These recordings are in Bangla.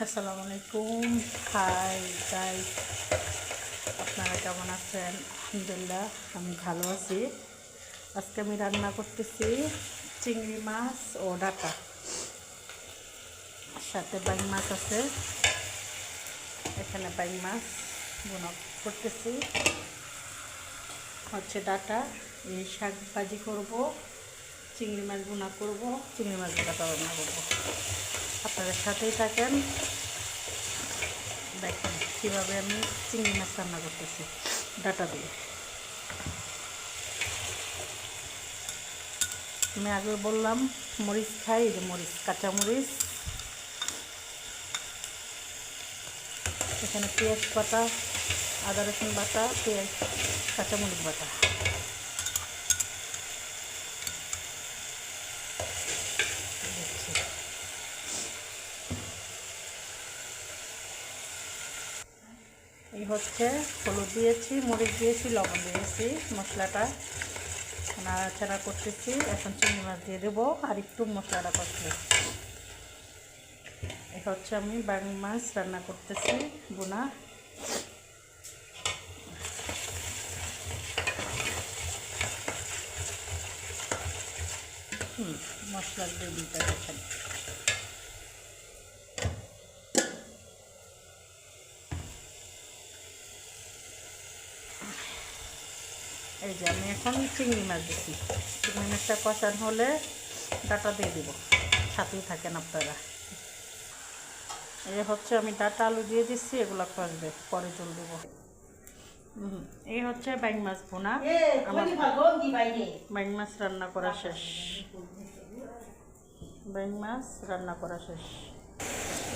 আসসালামু আলাইকুম। হাই গাইস, আপনারা কেমন আছেন? আলহামদুলিল্লাহ আমি ভালো আছি। আজকে আমি রান্না করতেছি চিংড়ি মাছ ও ডাটা, সাথে বাইং মাছ আছে। এখানে বাইং মাছ বোনা করতেছি, হচ্ছে ডাটা। এই শাক ভাজি করব, চিংড়ি মাছ বোনা করব, চিংড়ি মাছ ডাটা রান্না করব। আপনাদের সাথেই থাকেন, দেখেন কীভাবে আমি চিংড়ি মাছ রান্না করতেছি ডাটা দিয়ে। আমি আগে বললাম মরিচ খাই, এই যে মরিচ, কাঁচা মরিচ, এখানে পেঁয়াজ বাটা, আদা রসুন বাটা, পেঁয়াজ, কাঁচামরিচ বাটা। এই হচ্ছে হলুদ দিয়েছি, মরিচ দিয়েছি, লবণ দিয়েছি, মশলাটা নাড়াচাড়া করতেছি। এখন চিংড়ি মাছ দিয়ে দেবো আর একটু মশলাটা করছি। এই হচ্ছে আমি বাংলা মাছ রান্না করতেছি বোনা। মশলার গ্রেভিটা দেখেন। এই যে আমি এখন চিংড়ি মাছ দিচ্ছি। চিংড়ি মাছটা কষানো হলে ডাটা দিয়ে দিব, সাথেই থাকেন আপনারা। এই হচ্ছে আমি ডাটা আলু দিয়ে দিচ্ছি, এগুলো কষবে, পরে জল দেব। এই হচ্ছে বাইং মাছ বোনা। আমার বাইং মাছ রান্না করা শেষ, বাইং মাছ রান্না করা শেষ।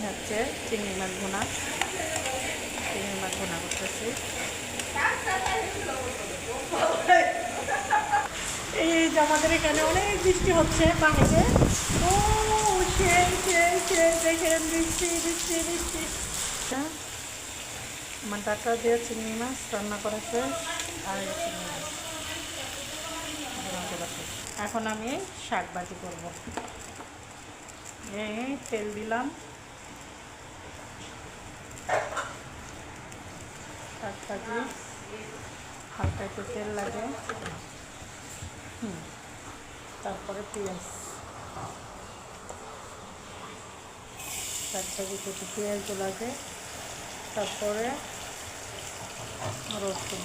হচ্ছে চিংড়ি মাছ বোনা, চিংড়ি মাছ বোনা করতেছি। এই যে আমাদের এখানে অনেক বৃষ্টি হচ্ছে বাইরে। ও সেই সেই সেই দেখেন, বৃষ্টি বৃষ্টি বৃষ্টি। আমার ডাটা দিয়ে চিংড়ি মাছ রান্না করা শেষ, আর চিংড়ি মাছ রান্না করা শেষ। এখন আমি শাক ভাজি করব। এই তেল দিলাম, শাক ভাজি হালকা একটু তেল লাগে। তারপরে পেঁয়াজ, শাক ভাজিতে একটু পেঁয়াজও লাগে, তারপরে রসুন।